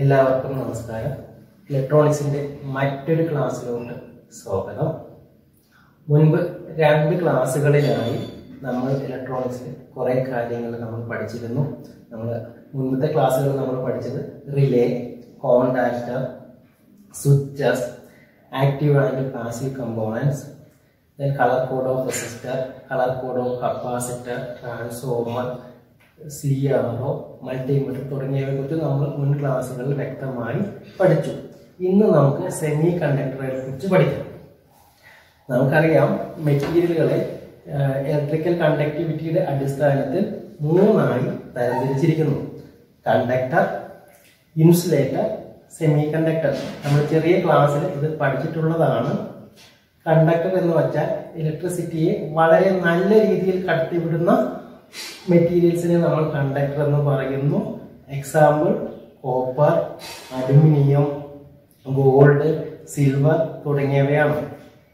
എല്ലാവർക്കും നമസ്കാരം. ഇലക്ട്രോണിക്സിന്റെ മറ്റൊരു ക്ലാസ്സിലോട്ട് സ്വാഗതം. മുൻപ് 2 ക്ലാസ്സുകളിലായി നമ്മൾ ഇലക്ട്രോണിക്സിൽ കുറേ കാര്യങ്ങൾ നമ്മൾ പഠിച്ചിരുന്നു. മുൻപത്തെ ക്ലാസ്സുകൾ നമ്മൾ പഠിച്ചത് relay, contactor, switches, active and passive components, then color code of resistor, color code of capacitor, transformer, CRO, multimeter തുടങ്ങിയവയെ കുറിച്ച് നമ്മൾ മുൻ ക്ലാസ്സുകളിൽ വ്യക്തമായി പഠിച്ചു. ഇന്ന് നമുക്ക് സെമി കണ്ടക്ടറെ കുറിച്ച് പഠിക്കാം. നമുക്കറിയാം, മെറ്റീരിയലുകളെ ഇലക്ട്രിക്കൽ കണ്ടക്ടിവിറ്റിയുടെ അടിസ്ഥാനത്തിൽ 3 തരംതിരിച്ചിരിക്കുന്നു: കണ്ടക്ടർ, ഇൻസുലേറ്റർ, സെമി കണ്ടക്ടർ. നമ്മൾ ചെറിയ ക്ലാസ്സിൽ ഇത് പഠിച്ചിട്ടുള്ളതാണ്. കണ്ടക്ടർ എന്ന് വെച്ചാൽ ഇലക്ട്രിസിറ്റിയെ വളരെ നല്ല രീതിയിൽ കടത്തിവിടുന്ന മെറ്റീരിയൽസിനെ നമ്മൾ കണ്ടക്ടർ എന്ന് പറയുന്നു. Example copper, aluminium, gold, silver തുടങ്ങിയവയാണ്.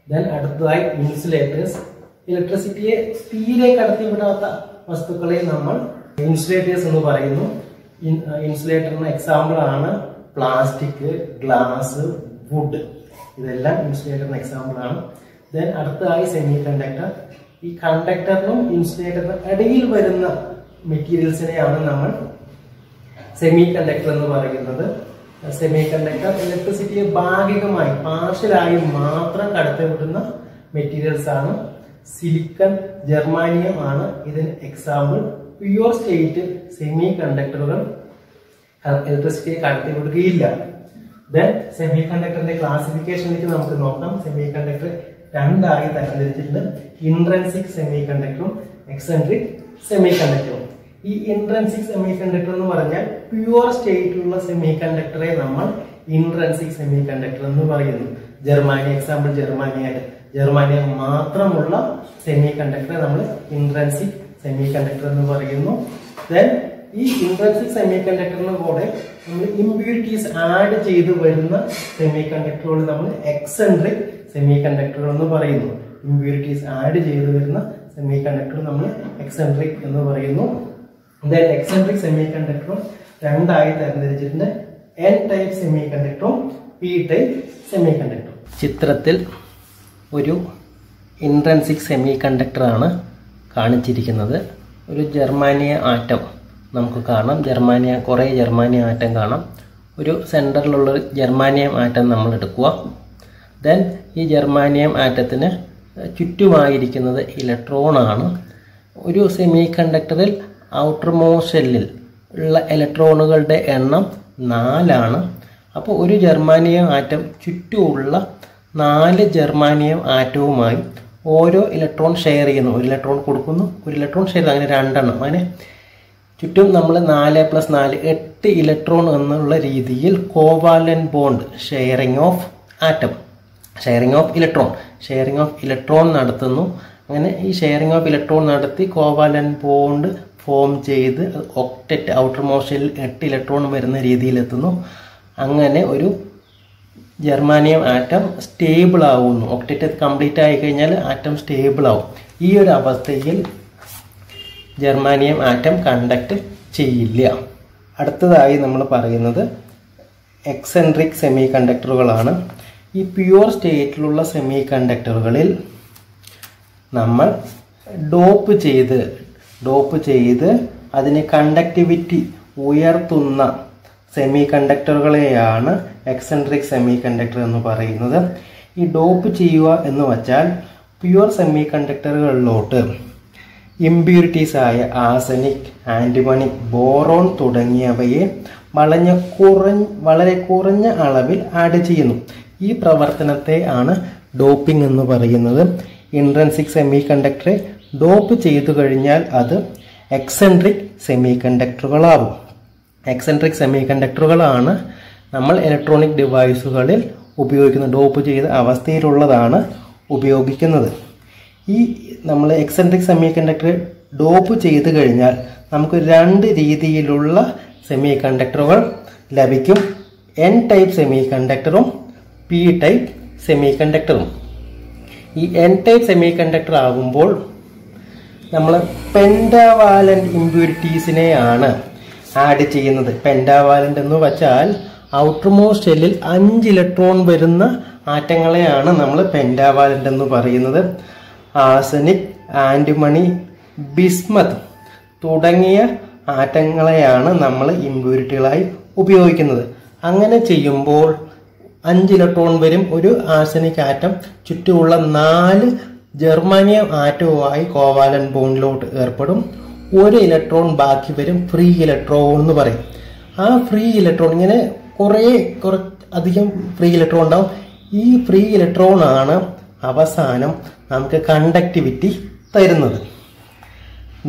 ദെൻ അടുത്തതായി ഇൻസുലേറ്റേഴ്സ്. ഇലക്ട്രിസിറ്റിയെ തീരെ കടത്തിവിടാത്ത വസ്തുക്കളെ നമ്മൾ ഇൻസുലേറ്റേഴ്സ് എന്ന് പറയുന്നു. ഇൻസുലേറ്ററിന് എക്സാമ്പിൾ ആണ് പ്ലാസ്റ്റിക്, ഗ്ലാസ്, വുഡ്. ഇതെല്ലാം ഇൻസുലേറ്ററിന് എക്സാമ്പിൾ ആണ്. ദെൻ അടുത്തതായി സെമി കണ്ടക്ടർ. ഈ കണ്ടക്ടറിനും ഇൻസുലേറ്ററിനും ഇടയിൽ വരുന്ന മെറ്റീരിയൽസിനെയാണ് നമ്മൾ സെമി കണ്ടക്ടർ എന്ന് പറയുന്നത്. സെമി കണ്ടക്ടർ ഇലക്ട്രിസിറ്റിയെ ഭാഗികമായി, പാർഷ്യലായി മാത്രം കടത്തിവിടുന്ന മെറ്റീരിയൽസ് ആണ്. സിലിക്കൺ, ജർമാനിയം ആണ് ഇതിന് എക്സാമ്പിൾ. പ്യുവർ സ്റ്റേറ്റ് സെമി കണ്ടക്ടറുകൾ ഇലക്ട്രിസിറ്റിയെ കടത്തിവിടുകയില്ല. ദെൻ സെമി കണ്ടക്ടറിന്റെ ക്ലാസിഫിക്കേഷനിലേക്ക് നമുക്ക് നോക്കാം. സെമി കണ്ടക്ടർ 2 തരംതിരിച്ചിട്ടുണ്ട്: ഇൻട്രിൻസിക് സെമി കണ്ടക്ടറും എക്സെൻട്രിക് സെമി കണ്ടക്ടറും. ഈ ഇൻട്രിൻസിക് സെമി കണ്ടക്ടർ എന്ന് പറഞ്ഞാൽ പ്യുവർ സ്റ്റേറ്റിലുള്ള സെമി കണ്ടക്ടറെ നമ്മൾ ഇൻട്രിൻസിക് സെമി കണ്ടക്ടർ എന്ന് പറയുന്നു. ജർമാനിയ, എക്സാമ്പിൾ ജർമാനിയ മാത്രമുള്ള സെമി കണ്ടക്ടറെ നമ്മൾ ഇൻട്രിൻസിക് സെമി കണ്ടക്ടർ എന്ന് പറയുന്നു. ദെൻ ഈ ഇൻട്രിൻസിക് സെമി കണ്ടക്ടറിന് കൂടെ നമ്മൾ ഇമ്പ്യൂരിറ്റീസ് ആഡ് ചെയ്ത് വരുന്ന സെമി കണ്ടക്ടറുകൾ നമ്മൾ എക്സെൻട്രിക് സെമി കണ്ടക്ടറുകൾ എന്ന് പറയുന്നു. ഇമ്പ്യൂരിറ്റീസ് ആഡ് ചെയ്ത് വരുന്ന സെമി കണ്ടക്ടർ നമ്മൾ എക്സെൻട്രിക് എന്ന് പറയുന്നു. ദെൻ എക്സെൻട്രിക് സെമി കണ്ടക്ടറും 2 തരംതിരിച്ചിട്ടുണ്ട്: എൻ ടൈപ്പ് സെമി കണ്ടക്ടറും പി ടൈപ്പ് സെമി കണ്ടക്ടറും. ചിത്രത്തിൽ ഒരു ഇൻട്രിൻസിക് സെമി കണ്ടക്ടറാണ് കാണിച്ചിരിക്കുന്നത്. ഒരു ജർമാനിയ ആറ്റം നമുക്ക് കാണാം. കുറേ ജർമാനിയ ആറ്റം കാണാം. ഒരു സെൻറ്ററിലുള്ള ജർമാനിയം ആറ്റം നമ്മൾ എടുക്കുക. ദെൻ ഈ ജർമാനിയം ആറ്റത്തിന് ചുറ്റുമായിരിക്കുന്നത് ഇലക്ട്രോണാണ്. ഒരു സെമി കണ്ടക്ടറിൽ ഔട്ടർ മോസ്റ്റ് ഷെല്ലിൽ ഉള്ള ഇലക്ട്രോണുകളുടെ എണ്ണം 4. അപ്പോൾ ഒരു ജർമാനിയം ആറ്റം ചുറ്റുമുള്ള 4 ജർമാനിയം ആറ്റവുമായി ഓരോ ഇലക്ട്രോൺ ഷെയർ ചെയ്യുന്നു. ഒരു ഇലക്ട്രോൺ കൊടുക്കുന്നു, ഒരു ഇലക്ട്രോൺ ഷെയർ, അങ്ങനെ 2. അങ്ങനെ ചുറ്റും നമ്മൾ 4 + 4 8 ഇലക്ട്രോൺ എന്നുള്ള രീതിയിൽ covalent bond, sharing of atom, sharing of electron നടത്തുന്നു. അങ്ങനെ ഈ ഷെയറിംഗ് ഓഫ് ഇലക്ട്രോൺ നടത്തി കോവാലന്റ് ബോണ്ട് ഫോം ചെയ്ത് ഒക്ടറ്റ്, ഔട്ടർ മോസ്റ്റിൽ 8 ഇലക്ട്രോൺ വരുന്ന രീതിയിലെത്തുന്നു. അങ്ങനെ ഒരു ജർമാനിയം ആറ്റം സ്റ്റേബിൾ ആവുന്നു. ഒക്ടറ്റ് കംപ്ലീറ്റ് ആയി കഴിഞ്ഞാൽ ആറ്റം സ്റ്റേബിൾ ആവും. ഈ ഒരു അവസ്ഥയിൽ ജർമാനിയം ആറ്റം കണ്ടക്ട് ചെയ്യില്ല. അടുത്തതായി നമ്മൾ പറയുന്നത് എക്സെൻട്രിക് സെമി കണ്ടക്ടറുകളാണ്. ഈ പ്യുവർ സ്റ്റേറ്റിലുള്ള സെമി കണ്ടക്ടറുകളിൽ നമ്മൾ ഡോപ്പ് ചെയ്ത് അതിന് കണ്ടക്ടിവിറ്റി ഉയർത്തുന്ന സെമി കണ്ടക്ടറുകളെയാണ് എക്സെൻട്രിക് സെമി കണ്ടക്ടർ എന്ന് പറയുന്നത്. ഈ ഡോപ്പ് ചെയ്യുക എന്ന് വച്ചാൽ പ്യുവർ സെമി കണ്ടക്ടറുകളിലോട്ട് ഇമ്പ്യൂരിറ്റീസ് ആയ ആർസനിക്, ആന്റിമണി, ബോറോൺ തുടങ്ങിയവയെ വളരെ കുറഞ്ഞ അളവിൽ ആഡ് ചെയ്യുന്നു. ഈ പ്രവർത്തനത്തെ ആണ് ഡോപ്പിംഗ് എന്ന് പറയുന്നത്. ഇൻട്രിൻസിക് സെമി കണ്ടക്ടറെ ഡോപ്പ് ചെയ്തു കഴിഞ്ഞാൽ അത് എക്സെൻട്രിക് സെമി കണ്ടക്ടറുകളാവും. എക്സെൻട്രിക് സെമി കണ്ടക്ടറുകളാണ് നമ്മൾ ഇലക്ട്രോണിക് ഡിവൈസുകളിൽ ഉപയോഗിക്കുന്നത്. ഡോപ്പ് ചെയ്ത അവസ്ഥയിലുള്ളതാണ് ഉപയോഗിക്കുന്നത്. ഈ നമ്മൾ എക്സെൻട്രിക് സെമി കണ്ടക്ടർ ഡോപ്പ് ചെയ്ത് കഴിഞ്ഞാൽ നമുക്ക് 2 രീതിയിലുള്ള സെമി കണ്ടക്ടറുകൾ ലഭിക്കും: എൻ ടൈപ്പ് സെമി കണ്ടക്ടറും പി ടൈപ്പ് സെമി കണ്ടക്ടറും. ഈ എൻ ടൈപ്പ് സെമി കണ്ടക്ടർ ആകുമ്പോൾ നമ്മൾ പെൻഡാവാലന്റ് ഇമ്പ്യൂരിറ്റീസിനെയാണ് ആഡ് ചെയ്യുന്നത്. പെൻഡാവാലന്റ് എന്ന് വെച്ചാൽ ഔട്ടർ മോസ്റ്റ് ഷെല്ലിൽ 5 ഇലക്ട്രോൺ വരുന്ന ആറ്റങ്ങളെയാണ് നമ്മൾ പെന്റാവാലന്റ് എന്ന് പറയുന്നത്. ആർസനിക്, ആന്റിമണി, ബിസ്മത്ത് തുടങ്ങിയ ആറ്റങ്ങളെയാണ് നമ്മൾ ഇമ്പ്യൂരിറ്റികളായി ഉപയോഗിക്കുന്നത്. അങ്ങനെ ചെയ്യുമ്പോൾ 5 ഇലക്ട്രോൺ വരും. ഒരു ആർസനിക് ആറ്റം ചുറ്റുമുള്ള 4 ജർമാനിയം ആറ്റവുമായി കോവാലന്റ് ബോണ്ടിലോട്ട് ഏർപ്പെടും. 1 ഇലക്ട്രോൺ ബാക്കി വരും, ഫ്രീ ഇലക്ട്രോൺ എന്ന് പറയും. ആ ഫ്രീ ഇലക്ട്രോൺ ഇങ്ങനെ അധികം ഫ്രീ ഇലക്ട്രോൺ ഉണ്ടാവും. ഈ ഫ്രീ ഇലക്ട്രോൺ ആണ് അവസാനം നമുക്ക് കണ്ടക്ടിവിറ്റി തരുന്നത്.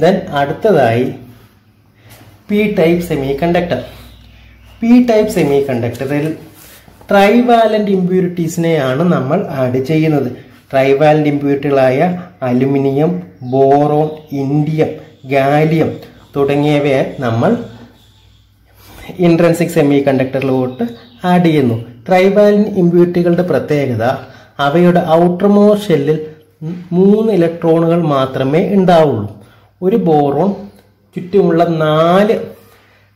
ദെൻ അടുത്തതായി P type semiconductor. P type സെമി കണ്ടക്ടറിൽ ട്രൈവാലന്റ് ഇമ്പ്യൂരിറ്റീസിനെയാണ് നമ്മൾ ആഡ് ചെയ്യുന്നത്. ട്രൈവാലന്റ് ഇമ്പ്യൂരിറ്റികളായ അലുമിനിയം, ബോറോൺ, ഇൻഡിയം, ഗാലിയം തുടങ്ങിയവയെ നമ്മൾ ഇൻട്രൻസിക് സെമി കണ്ടക്ടറിലോട്ട് ആഡ് ചെയ്യുന്നു. ട്രൈവാലന്റ് ഇമ്പ്യൂരിറ്റികളുടെ പ്രത്യേകത അവയുടെ ഔട്ടർ മോസ്റ്റ് ഷെല്ലിൽ 3 ഇലക്ട്രോണുകൾ മാത്രമേ ഉണ്ടാവുള്ളൂ. ഒരു ബോറോൺ ചുറ്റുമുള്ള 4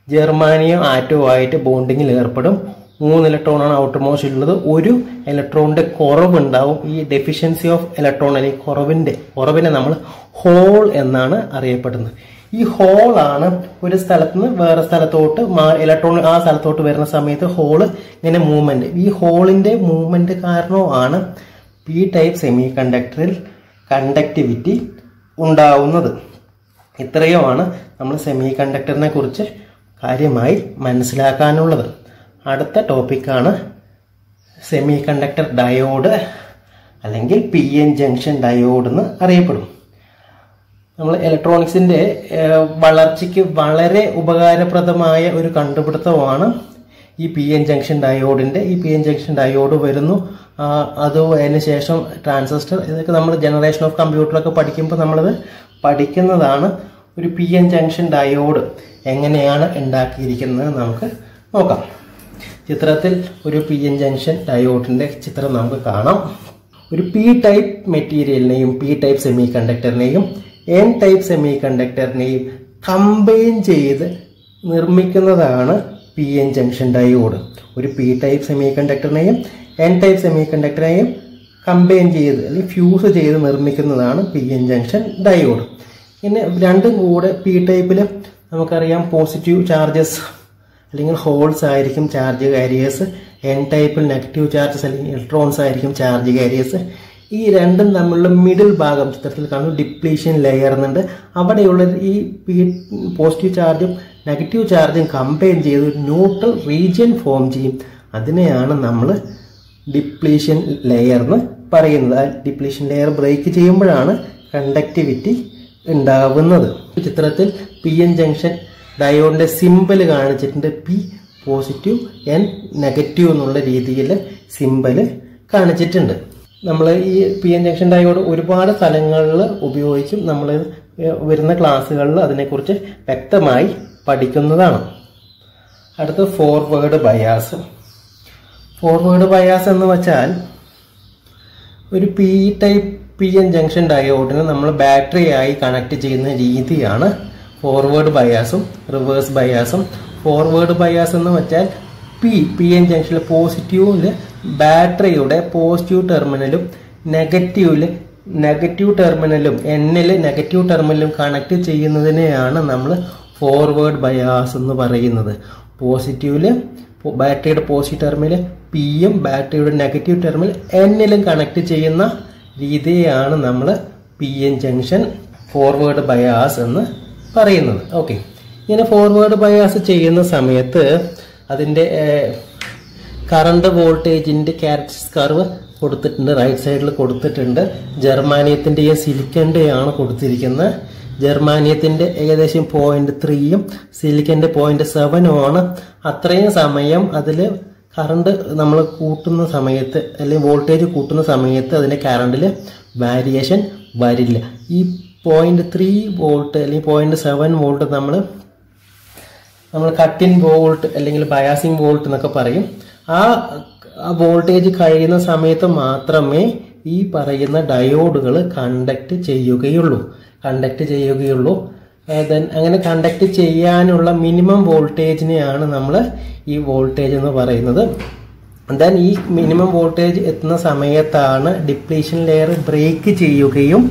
ജർമാനിയം ആറ്റവുമായിട്ട് ബോണ്ടിങ്ങിൽ ഏർപ്പെടും. 3 ഇലക്ട്രോണാണ് ഔട്ടർ മോസ്റ്റ് ഷെല്ലുള്ളത്. 1 ഇലക്ട്രോണിന്റെ കുറവുണ്ടാവും. ഈ ഡെഫിഷ്യൻസി ഓഫ് ഇലക്ട്രോൺ അല്ലെങ്കിൽ കുറവിനെ നമ്മൾ ഹോൾ എന്നാണ് അറിയപ്പെടുന്നത്. ഈ ഹോൾ ആണ് ഒരു സ്ഥലത്ത് നിന്ന് വേറെ സ്ഥലത്തോട്ട് ഇലക്ട്രോൺ ആ സ്ഥലത്തോട്ട് വരുന്ന സമയത്ത് ഹോള് ഇങ്ങനെ മൂവ്മെന്റ്, ഈ ഹോളിന്റെ മൂവ്മെന്റ് കാരണമാണ് പി ടൈപ്പ് സെമി കണ്ടക്ടറിൽ കണ്ടക്ടിവിറ്റി ഉണ്ടാവുന്നത്. ഇത്രയുമാണ് നമ്മൾ സെമി കണ്ടക്ടറിനെ കുറിച്ച് കാര്യമായി മനസ്സിലാക്കാനുള്ളത്. അടുത്ത ടോപ്പിക്കാണ് സെമി കണ്ടക്ടർ ഡയോഡ് അല്ലെങ്കിൽ പി എൻ ജംഗ്ഷൻ ഡയോഡ് എന്ന് അറിയപ്പെടും. നമ്മൾ ഇലക്ട്രോണിക്സിന്റെ വളർച്ചയ്ക്ക് വളരെ ഉപകാരപ്രദമായ ഒരു കണ്ടുപിടുത്തമാണ് ഈ പി എൻ ജംഗ്ഷൻ ഡയോഡിന്റെ. ഈ പി എൻ ജംഗ്ഷൻ ഡയോഡ് വരുന്നു. അതിന് ശേഷം ട്രാൻസിസ്റ്റർ, ഇതൊക്കെ നമ്മൾ ജനറേഷൻ ഓഫ് കമ്പ്യൂട്ടറൊക്കെ പഠിക്കുമ്പോൾ നമ്മളത് പഠിക്കുന്നതാണ്. ഒരു പി എൻ ജംഗ്ഷൻ ഡയോഡ് എങ്ങനെയാണ് ഉണ്ടാക്കിയിരിക്കുന്നത് നമുക്ക് നോക്കാം. ചിത്രത്തിൽ ഒരു പി എൻ ജംഗ്ഷൻ ഡയോഡിന്റെ ചിത്രം നമുക്ക് കാണാം. ഒരു പി ടൈപ്പ് മെറ്റീരിയലിനെയും പി ടൈപ്പ് സെമി കണ്ടക്ടറിനെയും എൻ ടൈപ്പ് സെമി കണ്ടക്ടറിനെയും കമ്പൈൻ ചെയ്ത് നിർമ്മിക്കുന്നതാണ് പി എൻ ജംഗ്ഷൻ ഡയോഡ്. ഒരു പി ടൈപ്പ് സെമി കണ്ടക്ടറിനെയും എൻ ടൈപ്പ് സെമി കണ്ടക്ടറിനെയും കമ്പൈൻ ചെയ്ത് അല്ലെങ്കിൽ ഫ്യൂസ് ചെയ്ത് നിർമ്മിക്കുന്നതാണ് പി എൻ ജംഗ്ഷൻ ഡയോഡ്. ഇങ്ങനെ രണ്ടും കൂടെ പി ടൈപ്പിൽ നമുക്കറിയാം പോസിറ്റീവ് ചാർജസ് അല്ലെങ്കിൽ ഹോൾസ് ആയിരിക്കും ചാർജ് കാരിയേഴ്സ്. എൻ ടൈപ്പിൽ നെഗറ്റീവ് ചാർജസ് അല്ലെങ്കിൽ ഇലക്ട്രോൺസ് ആയിരിക്കും ചാർജ് കാരിയേഴ്സ്. ഈ രണ്ടും തമ്മിലുള്ള മിഡിൽ ഭാഗം ചിത്രത്തിൽ കാണും ഡിപ്ലീഷൻ ലെയർ എന്നുണ്ട്. അവിടെയുള്ള ഈ പോസിറ്റീവ് ചാർജും നെഗറ്റീവ് ചാർജും കമ്പൈൻ ചെയ്ത് ഒരു ന്യൂട്രൽ റീജിയൻ ഫോം ചെയ്യും. അതിനെയാണ് നമ്മൾ ഡിപ്ലീഷൻ ലെയർ എന്ന് പറയുന്നത്. ആ ഡിപ്ലീഷൻ ലെയർ ബ്രേക്ക് ചെയ്യുമ്പോഴാണ് കണ്ടക്ടിവിറ്റി ഉണ്ടാവുന്നത്. ചിത്രത്തിൽ പി എൻ ജംഗ്ഷൻ ഡയോഡിന്റെ സിമ്പൽ കാണിച്ചിട്ടുണ്ട്. പി പോസിറ്റീവ്, എൻ നെഗറ്റീവ് എന്നുള്ള രീതിയിൽ സിമ്പൽ കാണിച്ചിട്ടുണ്ട്. നമ്മൾ ഈ പി എൻ ജംഗ്ഷൻ ഡയോഡ് ഒരുപാട് സ്ഥലങ്ങളിൽ ഉപയോഗിക്കും. നമ്മൾ വരുന്ന ക്ലാസ്സുകളിൽ അതിനെക്കുറിച്ച് വ്യക്തമായി പഠിക്കുന്നതാണ്. അടുത്ത ഫോർവേഡ് ബയാസ്. ഫോർവേഡ് ബയാസ് എന്ന് വെച്ചാൽ ഒരു P type P N junction ഡയോഡിന് നമ്മൾ ബാറ്ററി ആയി കണക്ട് ചെയ്യുന്ന രീതിയാണ് ഫോർവേഡ് ബയാസും റിവേഴ്സ് ബയാസും. ഫോർവേഡ് ബയാസ് എന്ന് വെച്ചാൽ പി എൻ ജംഗ്ഷനിലെ പോസിറ്റീവിൽ ബാറ്ററിയുടെ പോസിറ്റീവ് ടെർമിനലും നെഗറ്റീവ് ടെർമിനലും എന്നിൽ നെഗറ്റീവ് ടെർമിനലും കണക്ട് ചെയ്യുന്നതിനെയാണ് നമ്മൾ ഫോർവേഡ് ബയാസ് എന്ന് പറയുന്നത്. പോസിറ്റീവില് ബാറ്ററിയുടെ പോസിറ്റീവ് ടെർമിനൽ പിയും ബാറ്ററിയുടെ നെഗറ്റീവ് ടെർമിനൽ എന്നിലും കണക്ട് ചെയ്യുന്ന രീതിയാണ് നമ്മൾ P N junction forward bias എന്ന് പറയുന്നത്. ഓക്കെ, ഇങ്ങനെ ഫോർവേഡ് ബയാസ് ചെയ്യുന്ന സമയത്ത് അതിൻ്റെ കറണ്ട് വോൾട്ടേജിന്റെ ക്യാരക്ടറിസ്റ്റിക്സ് കർവ് കൊടുത്തിട്ടുണ്ട്. റൈറ്റ് സൈഡിൽ കൊടുത്തിട്ടുണ്ട്. ജർമാനിയത്തിന്റെയും സിലിക്കന്റെയാണ് കൊടുത്തിരിക്കുന്നത്. ജർമാനിയത്തിന്റെ ഏകദേശം 0.3യും സിലിക്കന്റെ 0.7ഉമാണ്. അത്രയും സമയം അതിൽ കറണ്ട് നമ്മൾ കൂട്ടുന്ന സമയത്ത് അല്ലെങ്കിൽ വോൾട്ടേജ് കൂട്ടുന്ന സമയത്ത് അതിന്റെ കറണ്ടിൽ വേരിയേഷൻ വരില്ല. ഈ 0.3 വോൾട്ട് അല്ലെങ്കിൽ 0.7 വോൾട്ട് നമ്മൾ കട്ട് ഇൻ വോൾട്ട് അല്ലെങ്കിൽ ബയാസിംഗ് വോൾട്ട് എന്നൊക്കെ പറയും. ആ വോൾട്ടേജ് കഴിയുന്ന സമയത്ത് മാത്രമേ ഈ പറയുന്ന ഡയോഡുകൾ കണ്ടക്ട് ചെയ്യുകയുള്ളൂ. ദെൻ അങ്ങനെ കണ്ടക്ട് ചെയ്യാനുള്ള മിനിമം വോൾട്ടേജിനെയാണ് നമ്മൾ ഈ വോൾട്ടേജ് എന്ന് പറയുന്നത്. ദെൻ ഈ മിനിമം വോൾട്ടേജ് എത്തുന്ന സമയത്താണ് ഡിപ്ലീഷൻ ലെയർ ബ്രേക്ക് ചെയ്യുകയും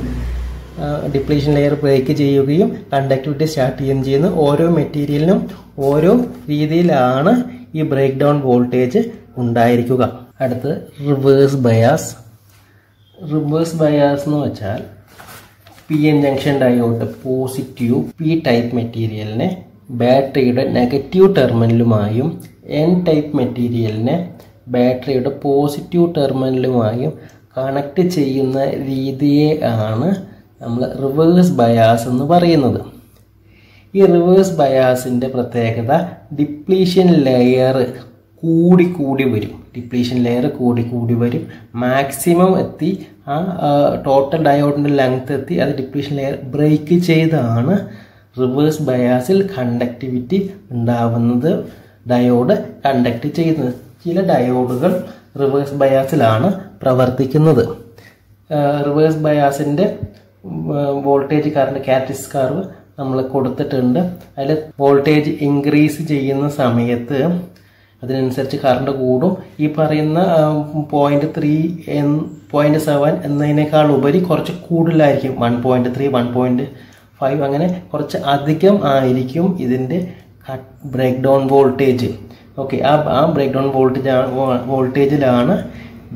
കണ്ടക്ടിവിറ്റി സ്റ്റാർട്ട് ചെയ്യുന്നത്. ഓരോ മെറ്റീരിയലിനും ഓരോ രീതിയിലാണ് ഈ ബ്രേക്ക് ഡൗൺ വോൾട്ടേജ് ഉണ്ടായിരിക്കുക. അടുത്ത് റിവേഴ്സ് ബയാസ്. റിവേഴ്സ് ബയാസ് എന്ന് വെച്ചാൽ PN junction diode positive P type മെറ്റീരിയലിനെ ബാറ്ററിയുടെ നെഗറ്റീവ് ടെർമിനലുമായും N ടൈപ്പ് മെറ്റീരിയലിനെ ബാറ്ററിയുടെ പോസിറ്റീവ് ടെർമിനലുമായും കണക്ട് ചെയ്യുന്ന രീതിയെ ആണ് നമ്മൾ റിവേഴ്സ് ബയാസ് എന്ന് പറയുന്നത്. ഈ റിവേഴ്സ് ബയാസിൻ്റെ പ്രത്യേകത ഡിപ്ലീഷൻ ലെയർ കൂടി വരും. മാക്സിമം എത്തി ആ ടോട്ടൽ ഡയോഡിൻ്റെ ലെങ്ത് എത്തി അത് ഡിപ്ലീഷൻ ലെയർ ബ്രേക്ക് ചെയ്താണ് റിവേഴ്സ് ബയാസിൽ കണ്ടക്ടിവിറ്റി ഉണ്ടാവുന്നത്, ഡയോഡ് കണ്ടക്ട് ചെയ്യുന്നത്. ചില ഡയോഡുകൾ റിവേഴ്സ് ബയാസിലാണ് പ്രവർത്തിക്കുന്നത്. റിവേഴ്സ് ബയാസിൻ്റെ വോൾട്ടേജ് കറണ്ട് ക്യാരക്ടറിസ്റ്റിക്സ് കർവ് നമ്മൾ കൊടുത്തിട്ടുണ്ട്. അതിൽ വോൾട്ടേജ് ഇൻക്രീസ് ചെയ്യുന്ന സമയത്ത് അതിനനുസരിച്ച് കറണ്ട് കൂടും. ഈ പറയുന്ന 0.3 0.7 എന്നതിനേക്കാൾ ഉപരി കുറച്ച് കൂടുതലായിരിക്കും. 1.3 1.5 അങ്ങനെ കുറച്ച് അധികം ആയിരിക്കും ഇതിൻ്റെ ബ്രേക്ക് ഡൗൺ വോൾട്ടേജ്. ഓക്കെ, ആ ബ്രേക്ക് ഡൗൺ വോൾട്ടേജിലാണ്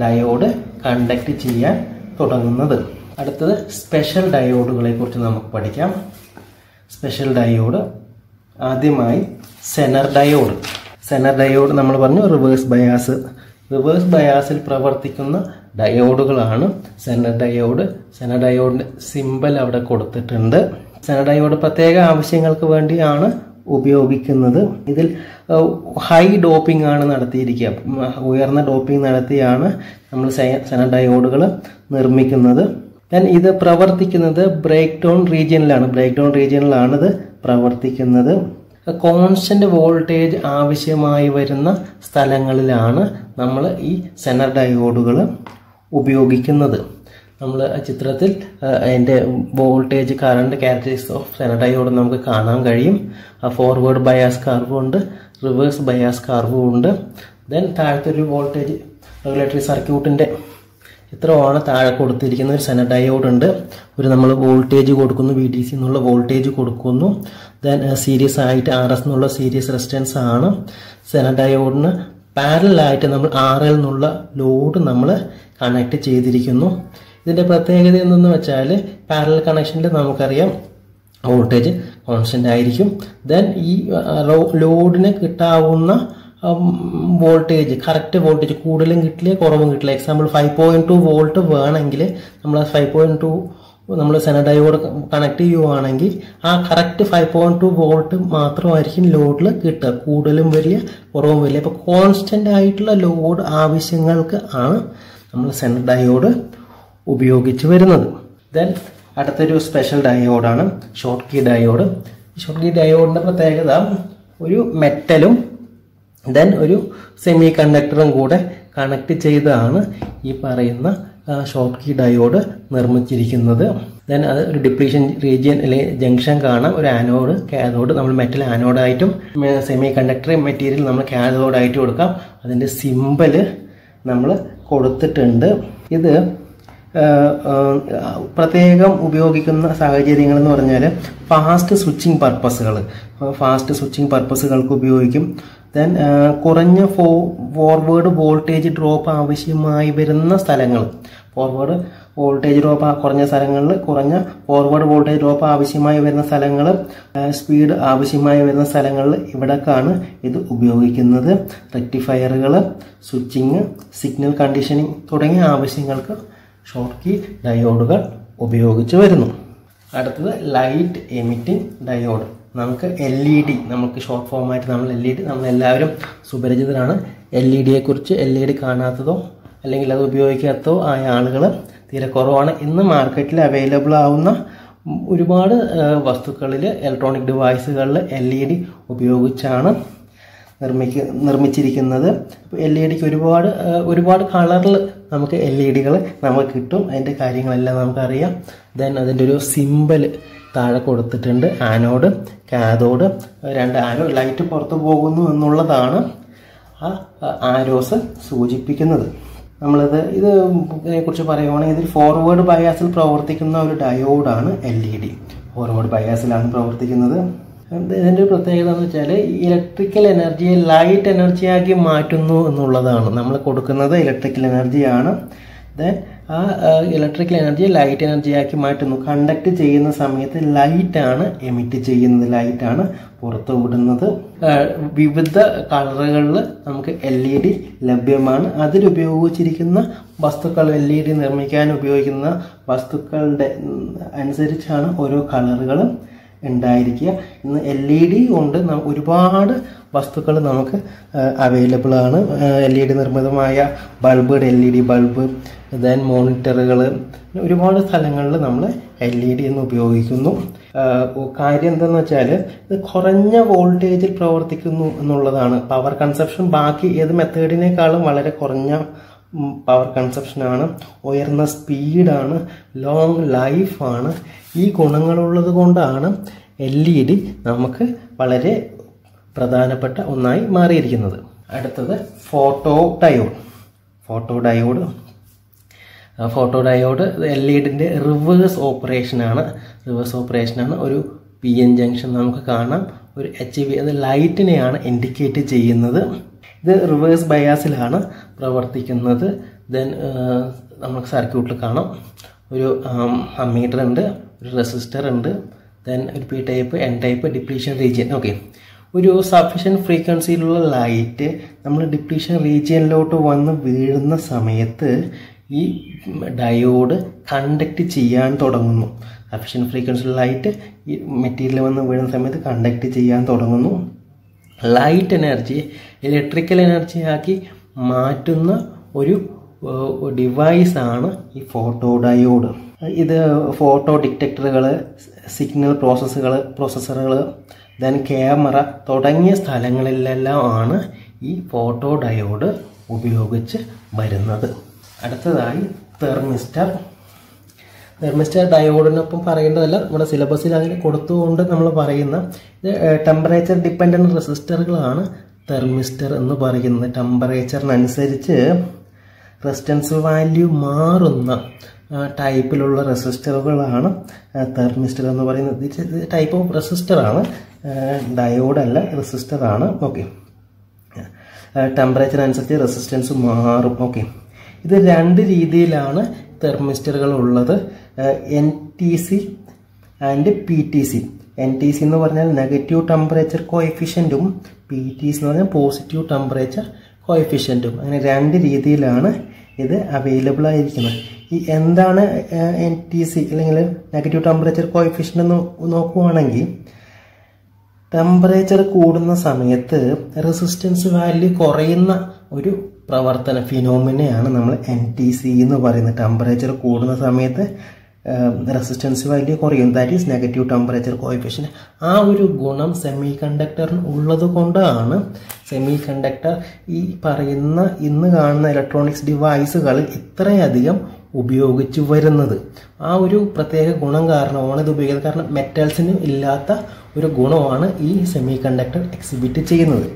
ഡയോഡ് കണ്ടക്ട് ചെയ്യാൻ തുടങ്ങുന്നത്. അടുത്തത് സ്പെഷ്യൽ ഡയോഡുകളെ കുറിച്ച് നമുക്ക് പഠിക്കാം. സ്പെഷ്യൽ ഡയോഡ്, ആദ്യമായി സെനർ ഡയോഡ് നമ്മൾ പറഞ്ഞു റിവേഴ്സ് ബയാസിൽ പ്രവർത്തിക്കുന്ന ഡയോഡുകളാണ് സെനർ ഡയോഡിൻ്റെ സിമ്പൽ അവിടെ കൊടുത്തിട്ടുണ്ട്. സെനർ ഡയോഡ് പ്രത്യേക ആവശ്യങ്ങൾക്ക് വേണ്ടിയാണ് ഉപയോഗിക്കുന്നത്. ഇതിൽ ഹൈ ഡോപ്പിംഗ് ആണ് നടത്തിയിരിക്കുക, ഉയർന്ന ഡോപ്പിംഗ് നടത്തിയാണ് നമ്മൾ സെനർ ഡയോഡുകൾ നിർമ്മിക്കുന്നത്. ദെൻ ഇത് പ്രവർത്തിക്കുന്നത് ബ്രേക്ക് ഡൗൺ റീജിയനിലാണ് ഇത് പ്രവർത്തിക്കുന്നത്. കോൺസ്റ്റന്റ് വോൾട്ടേജ് ആവശ്യമായി വരുന്ന സ്ഥലങ്ങളിലാണ് നമ്മൾ ഈ സെനർ ഡയോഡുകൾ ഉപയോഗിക്കുന്നത്. നമ്മൾ ചിത്രത്തിൽ അതിൻ്റെ voltage current characteristics of Zener diode നമുക്ക് കാണാൻ കഴിയും. ഫോർവേഡ് ബയാസ് കർവും ഉണ്ട്, റിവേഴ്സ് ബയാസ് കർവും ഉണ്ട്. ദെൻ താഴത്തെ ഒരു വോൾട്ടേജ് റെഗുലേറ്ററി സർക്യൂട്ടിൻ്റെ ചിത്രമാണ് താഴെ കൊടുത്തിരിക്കുന്ന ഒരു സെനർ ഡയോഡ് ഉണ്ട്. നമ്മൾ വോൾട്ടേജ് കൊടുക്കുന്നു, VDC എന്നുള്ള വോൾട്ടേജ് കൊടുക്കുന്നു. ദെൻ സീരീസ് ആയിട്ട് RS എന്നുള്ള സീരീസ് റെസിസ്റ്റൻസ് ആണ്. സെനർ ഡയോഡിന് പാരലായിട്ട് നമ്മൾ RL എന്നുള്ള ലോഡ് നമ്മൾ കണക്ട് ചെയ്തിരിക്കുന്നു. ഇതിൻ്റെ പ്രത്യേകത എന്തെന്ന് വെച്ചാൽ പാരലൽ കണക്ഷനിൽ നമുക്കറിയാം വോൾട്ടേജ് കോൺസ്റ്റന്റ് ആയിരിക്കും. ദെൻ ഈ ലോഡിന് കിട്ടാവുന്ന വോൾട്ടേജ്, കറക്റ്റ് വോൾട്ടേജ് കൂടുതലും കിട്ടില്ല കുറവും കിട്ടില്ല. എക്സാമ്പിൾ 5.2 വോൾട്ട് വേണമെങ്കിൽ നമ്മൾ 5.2 നമ്മൾ സെനർ ഡയോഡ് കണക്ട് ചെയ്യുവാണെങ്കിൽ ആ കറക്റ്റ് 5.2 വോൾട്ട് മാത്രമായിരിക്കും ലോഡിൽ കിട്ടുക, കൂടുതലും വരില്ല കുറവും വരില്ല. അപ്പോൾ കോൺസ്റ്റന്റ് ആയിട്ടുള്ള ലോഡ് ആവശ്യങ്ങൾക്ക് ആണ് നമ്മൾ സെനർ ഡയോഡ് ഉപയോഗിച്ച് വരുന്നത്. ദെൻ അടുത്തൊരു സ്പെഷ്യൽ ഡയോഡാണ് Schottky diode. Schottky ഡയോഡിൻ്റെ പ്രത്യേകത ഒരു മെറ്റലും ദെൻ ഒരു സെമി കണ്ടക്ടറും കൂടെ കണക്ട് ചെയ്താണ് ഈ പറയുന്ന ഷോർട്ട് കീ ഡയോഡ് നിർമ്മിച്ചിരിക്കുന്നത്. ദെൻ അത് ഒരു ഡിപ്ലീഷൻ റീജിയൻ അല്ലെങ്കിൽ ജംഗ്ഷൻ കാണാം, ഒരു ആനോഡ് കാഥോഡ്. നമ്മൾ മെറ്റൽ ആനോഡായിട്ടും സെമി കണ്ടക്ടർ മെറ്റീരിയൽ നമ്മൾ കാഥോഡായിട്ടും കൊടുക്കാം. അതിൻ്റെ സിമ്പൽ നമ്മൾ കൊടുത്തിട്ടുണ്ട്. ഇത് പ്രത്യേകം ഉപയോഗിക്കുന്ന സാഹചര്യങ്ങൾ എന്ന് പറഞ്ഞാൽ ഫാസ്റ്റ് സ്വിച്ചിങ് പർപ്പസുകൾക്ക് ഉപയോഗിക്കും. ദെൻ കുറഞ്ഞ ഫോർവേഡ് വോൾട്ടേജ് ഡ്രോപ്പ് ആവശ്യമായി വരുന്ന സ്ഥലങ്ങൾ, ഫോർവേഡ് വോൾട്ടേജ് ഡ്രോപ്പ് കുറഞ്ഞ സ്ഥലങ്ങളിൽ, കുറഞ്ഞ ഫോർവേഡ് വോൾട്ടേജ് ഡ്രോപ്പ് ആവശ്യമായി വരുന്ന സ്ഥലങ്ങൾ, സ്പീഡ് ആവശ്യമായി വരുന്ന സ്ഥലങ്ങളിൽ ഇവിടേക്കാണ് ഇത് ഉപയോഗിക്കുന്നത്. റെക്ടിഫയറുകൾ, സ്വിച്ചിങ്, സിഗ്നൽ കണ്ടീഷനിങ് തുടങ്ങിയ ആവശ്യങ്ങൾക്ക് ഷോർട്ട് കീ ഡയോഡുകൾ ഉപയോഗിച്ച് വരുന്നു. അടുത്തത് ലൈറ്റ് എമിറ്റിംഗ് ഡയോഡ്. നമുക്ക് LED, നമുക്ക് ഷോർട്ട് ഫോമായിട്ട് നമ്മൾ LED, നമ്മളെല്ലാവരും സുപരിചിതരാണ്. LED കുറിച്ച്. LED കാണാത്തതോ അല്ലെങ്കിൽ അത് ഉപയോഗിക്കാത്തതോ ആയ ആളുകൾ തീരെ കുറവാണ്. ഇന്ന് മാർക്കറ്റിൽ അവൈലബിൾ ആവുന്ന ഒരുപാട് വസ്തുക്കളിൽ, ഇലക്ട്രോണിക് ഡിവൈസുകളിൽ LED ഉപയോഗിച്ചാണ് നിർമ്മിച്ചിരിക്കുന്നത്. LED-ക്ക് ഒരുപാട് കളറിൽ നമുക്ക് LED-കൾ നമുക്ക് കിട്ടും. അതിൻ്റെ കാര്യങ്ങളെല്ലാം നമുക്കറിയാം. ദെൻ അതിൻ്റെ ഒരു സിമ്പൽ താഴെ കൊടുത്തിട്ടുണ്ട്. ആനോഡ്, കാഥോഡ്, 2 ആരോ. ലൈറ്റ് പുറത്തു പോകുന്നു എന്നുള്ളതാണ് ആ ആരോസ് സൂചിപ്പിക്കുന്നത്. ഇതിനെക്കുറിച്ച് പറയുകയാണെങ്കിൽ ഇതിൽ ഫോർവേഡ് ബയാസിൽ പ്രവർത്തിക്കുന്ന ഒരു ഡയോഡാണ് LED. ഫോർവേഡ് ബയാസിലാണ് പ്രവർത്തിക്കുന്നത്. ഇതിൻ്റെ ഒരു പ്രത്യേകത എന്ന് വെച്ചാൽ ഇലക്ട്രിക്കൽ എനർജിയെ ലൈറ്റ് എനർജിയാക്കി മാറ്റുന്നു എന്നുള്ളതാണ്. നമ്മൾ കൊടുക്കുന്നത് ഇലക്ട്രിക്കൽ എനർജിയാണ്. ദെൻ ആ ഇലക്ട്രിക്കൽ എനർജിയെ ലൈറ്റ് എനർജിയാക്കി മാറ്റുന്നു. കണ്ടക്ട് ചെയ്യുന്ന സമയത്ത് ലൈറ്റാണ് എമിറ്റ് ചെയ്യുന്നത്, ലൈറ്റാണ് പുറത്തു വിടുന്നത്. വിവിധ കളറുകളിൽ നമുക്ക് LED ലഭ്യമാണ്. അതിലുപയോഗിച്ചിരിക്കുന്ന വസ്തുക്കൾ, LED നിർമ്മിക്കാൻ ഉപയോഗിക്കുന്ന വസ്തുക്കളുടെ അനുസരിച്ചാണ് ഓരോ കളറുകളും ഉണ്ടായിരിക്കുക. ഇന്ന് LED കൊണ്ട് ഒരുപാട് വസ്തുക്കൾ നമുക്ക് അവൈലബിൾ ആണ്. LED നിർമ്മിതമായ ബൾബ്, LED ബൾബ്, ദെൻ മോണിറ്ററുകൾ, ഒരുപാട് സ്ഥലങ്ങളിൽ നമ്മൾ LED എന്ന് ഉപയോഗിക്കുന്നു. കാര്യം എന്താണെന്ന് വെച്ചാൽ ഇത് കുറഞ്ഞ വോൾട്ടേജിൽ പ്രവർത്തിക്കുന്നു എന്നുള്ളതാണ്. പവർ കൺസപ്ഷൻ ബാക്കി ഏത് മെത്തേഡിനേക്കാളും വളരെ കുറഞ്ഞ പവർ കൺസപ്ഷനാണ്. ഉയർന്ന സ്പീഡാണ്, ലോങ് ലൈഫാണ്. ഈ ഗുണങ്ങളുള്ളത് കൊണ്ടാണ് LED നമുക്ക് വളരെ പ്രധാനപ്പെട്ട ഒന്നായി മാറിയിരിക്കുന്നത്. അടുത്തത് ഫോട്ടോ ഡയോഡ് LED-ൻ്റെ റിവേഴ്സ് ഓപ്പറേഷനാണ്. ഒരു PN ജംഗ്ഷൻ നമുക്ക് കാണാം. ഒരു HV, അത് ലൈറ്റിനെയാണ് ഇൻഡിക്കേറ്റ് ചെയ്യുന്നത്. ഇത് റിവേഴ്സ് ബയാസിലാണ് പ്രവർത്തിക്കുന്നത്. ദെൻ നമുക്ക് സർക്യൂട്ടിൽ കാണാം ഒരു അമ്മീറ്റർ ഉണ്ട്, ഒരു റെസിസ്റ്റർ ഉണ്ട്, ദെൻ ഒരു P type, N type, depletion region. Okay, ഒരു സഫിഷ്യൻറ്റ് ഫ്രീക്വൻസിയിലുള്ള ലൈറ്റ് നമ്മൾ ഡിപ്ലീഷൻ റീജിയനിലോട്ട് വന്ന് വീഴുന്ന സമയത്ത് ഈ ഡയോഡ് കണ്ടക്ട് ചെയ്യാൻ തുടങ്ങുന്നു. സഫിഷ്യൻറ്റ് ഫ്രീക്വൻസിയിലുള്ള ലൈറ്റ് ഈ മെറ്റീരിയൽ വന്ന് വീഴുന്ന സമയത്ത് കണ്ടക്ട് ചെയ്യാൻ തുടങ്ങുന്നു. ലൈറ്റ് എനർജി ഇലക്ട്രിക്കൽ എനർജിയാക്കി മാറ്റുന്ന ഒരു ഡിവൈസാണ് ഈ ഫോട്ടോ ഡയോഡ്. ഇത് ഫോട്ടോ ഡിറ്റക്ടറുകൾ, സിഗ്നൽ പ്രോസസ്സറുകൾ, ദെൻ ക്യാമറ തുടങ്ങിയ സ്ഥലങ്ങളിലെല്ലാം ആണ് ഈ ഫോട്ടോ ഡയോഡ് ഉപയോഗിച്ച് വരുന്നത്. അടുത്തതായി തെർമിസ്റ്റർ ഡയോഡിനൊപ്പം പറയേണ്ടതല്ല, നമ്മുടെ സിലബസിൽ അതിന് കൊടുത്തുകൊണ്ട് നമ്മൾ പറയുന്ന ഇത് ടെമ്പറേച്ചർ ഡിപ്പെൻഡൻറ്റ് റെസിസ്റ്ററുകളാണ് തെർമിസ്റ്റർ എന്ന് പറയുന്നത്. ടെമ്പറേച്ചറിനനുസരിച്ച് റെസിസ്റ്റൻസ് വാല്യൂ മാറുന്ന ടൈപ്പിലുള്ള റെസിസ്റ്ററുകളാണ് തെർമിസ്റ്റർ എന്ന് പറയുന്നത്. ഇത് ടൈപ്പ് ഓഫ് റെസിസ്റ്ററാണ്, ഡയോഡല്ല, റെസിസ്റ്ററാണ്. ഓക്കെ, ടെമ്പറേച്ചർ അനുസരിച്ച് റെസിസ്റ്റൻസ് മാറും. ഓക്കെ, ഇത് 2 രീതിയിലാണ് തെർമിസ്റ്ററുകൾ ഉള്ളത്, NTC ആൻഡ് PTC. NTC എന്ന് പറഞ്ഞാൽ നെഗറ്റീവ് ടെമ്പറേച്ചർ കോഎഫിഷ്യൻറ്റും PTC എന്ന് പറഞ്ഞാൽ പോസിറ്റീവ് ടെമ്പറേച്ചർ കോഎഫിഷ്യൻറ്റും. അങ്ങനെ 2 രീതിയിലാണ് ഇത് അവൈലബിൾ ആയിരിക്കുന്നത്. ഈ എന്താണ് NTC അല്ലെങ്കിൽ നെഗറ്റീവ് ടെമ്പറേച്ചർ കോഎഫിഷ്യൻ്റ് എന്ന് നോക്കുവാണെങ്കിൽ, ടെമ്പറേച്ചർ കൂടുന്ന സമയത്ത് റെസിസ്റ്റൻസ് വാല്യൂ കുറയുന്ന ഒരു പ്രവർത്തന ഫിനോമിനയാണ് നമ്മൾ NTC എന്ന് പറയുന്നത്. ടെമ്പറേച്ചർ കൂടുന്ന സമയത്ത് റെസിസ്റ്റൻസ് വാല്യൂ കുറയും, that is negative temperature coefficient. ആ ഒരു ഗുണം സെമി കണ്ടക്ടറിന് ഉള്ളത് കൊണ്ടാണ് സെമി കണ്ടക്ടർ ഈ പറയുന്ന ഇന്ന് കാണുന്ന ഇലക്ട്രോണിക്സ് ഡിവൈസുകളിൽ ഇത്രയധികം ഉപയോഗിച്ചു വരുന്നത്. ആ ഒരു പ്രത്യേക ഗുണം കാരണമാണ് ഇത് ഉപയോഗിക്കുന്നത്. കാരണം മെറ്റൽസിന് ഇല്ലാത്ത ഒരു ഗുണമാണ് ഈ സെമി കണ്ടക്ടർ എക്സിബിറ്റ് ചെയ്യുന്നത്.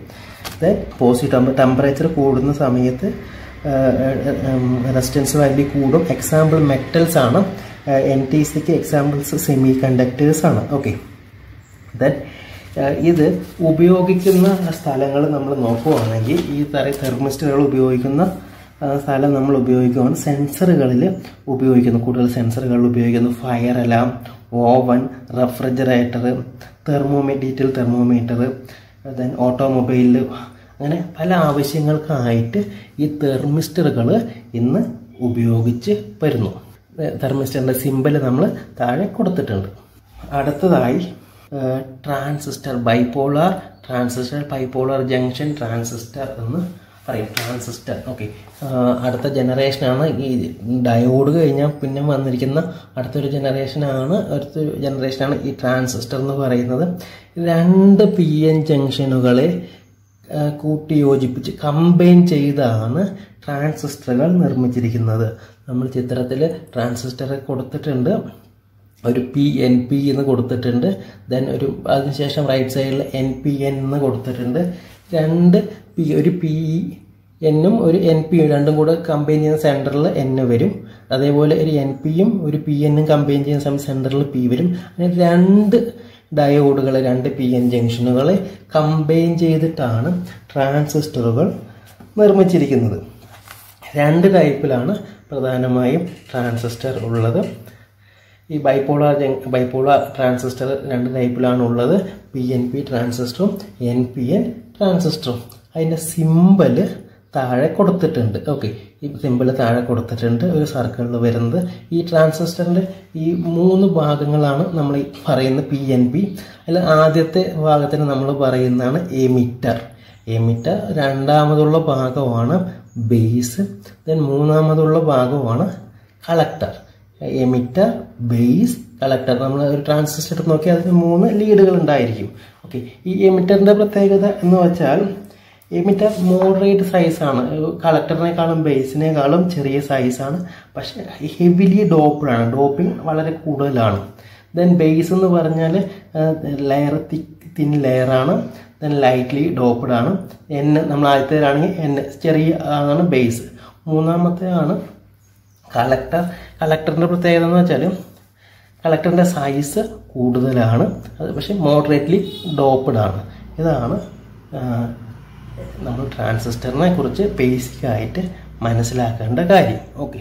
പോസിറ്റീവ് ടെമ്പറേച്ചർ കൂടുന്ന സമയത്ത് റെസിസ്റ്റൻസ് വാല്യൂ കൂടും. എക്സാമ്പിൾ മെറ്റൽസ് ആണ്. NTCക്ക് എക്സാമ്പിൾസ് സെമി കണ്ടക്ടേഴ്സ് ആണ്. ഓക്കെ, ദെൻ ഇത് ഉപയോഗിക്കുന്ന സ്ഥലങ്ങൾ നമ്മൾ നോക്കുകയാണെങ്കിൽ, ഈ തെർമിസ്റ്ററുകൾ ഉപയോഗിക്കുന്ന സ്ഥലം നമ്മൾ ഉപയോഗിക്കുകയാണ് സെൻസറുകളിൽ ഉപയോഗിക്കുന്നു. കൂടുതൽ സെൻസറുകളിൽ ഉപയോഗിക്കുന്നു. Fire alarm, oven, refrigerator, digital thermometer, then ഓട്ടോമൊബൈലിൽ, അങ്ങനെ പല ആവശ്യങ്ങൾക്കായിട്ട് ഈ തെർമിസ്റ്ററുകൾ ഇന്ന് ഉപയോഗിച്ച് വരുന്നു. തെർമിസ്റ്ററിൻ്റെ സിമ്പൽ നമ്മൾ താഴെ കൊടുത്തിട്ടുണ്ട്. അടുത്തതായി ട്രാൻസിസ്റ്റർ, ബൈപോളാർ ജംഗ്ഷൻ ട്രാൻസിസ്റ്റർ എന്ന് പറയും. ട്രാൻസിസ്റ്റർ. ഓക്കെ, അടുത്ത ജനറേഷനാണ് ഈ ഡയോഡ് കഴിഞ്ഞാൽ പിന്നെ വന്നിരിക്കുന്ന അടുത്തൊരു ജനറേഷനാണ് ഈ ട്രാൻസിസ്റ്റർ എന്ന് പറയുന്നത്. 2 PN ജംഗ്ഷനുകളെ കൂട്ടി യോജിപ്പിച്ച് കമ്പൈൻ ചെയ്താണ് ട്രാൻസിസ്റ്ററുകൾ നിർമ്മിച്ചിരിക്കുന്നത്. നമ്മൾ ചിത്രത്തിൽ ട്രാൻസിസ്റ്റർ കൊടുത്തിട്ടുണ്ട്, ഒരു PNP എന്ന് കൊടുത്തിട്ടുണ്ട്, ദെൻ അതിനുശേഷം റൈറ്റ് സൈഡിൽ NPN എന്ന് കൊടുത്തിട്ടുണ്ട്. ഒരു PN-ഉം ഒരു NP-യും രണ്ടും കൂടെ കമ്പൈൻ ചെയ്യുന്ന സെൻറ്ററിൽ N വരും. അതേപോലെ ഒരു NP-യും ഒരു PN-ഉം കമ്പൈൻ ചെയ്യുന്ന സമയം സെൻറ്ററിൽ P വരും. അങ്ങനെ 2 ഡയോഡുകൾ, 2 PN ജംഗ്ഷനുകളെ കമ്പൈൻ ചെയ്തിട്ടാണ് ട്രാൻസിസ്റ്ററുകൾ നിർമ്മിച്ചിരിക്കുന്നത്. 2 ടൈപ്പിലാണ് പ്രധാനമായും ട്രാൻസിസ്റ്റർ ഉള്ളത്. ഈ ബൈപോളാർ ട്രാൻസിസ്റ്റർ 2 ടൈപ്പിലാണ് ഉള്ളത്, PNP ട്രാൻസിസ്റ്ററും NPN ട്രാൻസിസ്റ്ററും. അതിൻ്റെ സിമ്പല് താഴെ കൊടുത്തിട്ടുണ്ട്. ഓക്കെ, ഈ സിമ്പിൾ താഴെ കൊടുത്തിട്ടുണ്ട്, ഒരു സർക്കിളിൽ വരുന്നത്. ഈ ട്രാൻസിസ്റ്ററിൻ്റെ ഈ 3 ഭാഗങ്ങളാണ് നമ്മൾ ഈ പറയുന്ന PNP. അതിൽ ആദ്യത്തെ ഭാഗത്തിന് നമ്മൾ പറയുന്നതാണ് എമിറ്റർ. രണ്ടാമതുള്ള ഭാഗമാണ് ബേസ്, ദെൻ മൂന്നാമതുള്ള ഭാഗമാണ് കളക്ടർ. Emitter, base, collector. നമ്മൾ ഒരു ട്രാൻസിസ്റ്റർ എടുത്ത് നോക്കിയാൽ അതിന് 3 ലീഡുകൾ ഉണ്ടായിരിക്കും. ഓക്കെ, ഈ എമിറ്ററിൻ്റെ പ്രത്യേകത എന്ന് വെച്ചാൽ എമിറ്റർ മോഡറേറ്റ് സൈസാണ്, കളക്ടറിനേക്കാളും ബേസിനേക്കാളും ചെറിയ സൈസാണ്, പക്ഷേ ഹെവിലി ഡോപ്ഡാണ്, ഡോപ്പിംഗ് വളരെ കൂടുതലാണ്. ദെൻ ബേസ് എന്ന് പറഞ്ഞാൽ തിൻ ലെയറാണ്, ദെൻ ലൈറ്റ്ലി ഡോപ്ഡാണ്. നമ്മൾ ആദ്യത്തേതാണെങ്കിൽ ചെറിയ ആണ് ബേസ്. മൂന്നാമത്തെ ആണ് കളക്ടറിൻ്റെ പ്രത്യേകത എന്ന് വെച്ചാൽ കളക്ടറിൻ്റെ സൈസ് കൂടുതലാണ്, അത് പക്ഷേ മോഡറേറ്റ്ലി ഡോപ്ഡാണ്. ഇതാണ് നമ്മൾ ട്രാൻസിസ്റ്ററിനെ കുറിച്ച് ബേസിക്കായിട്ട് മനസ്സിലാക്കേണ്ട കാര്യം. ഓക്കെ.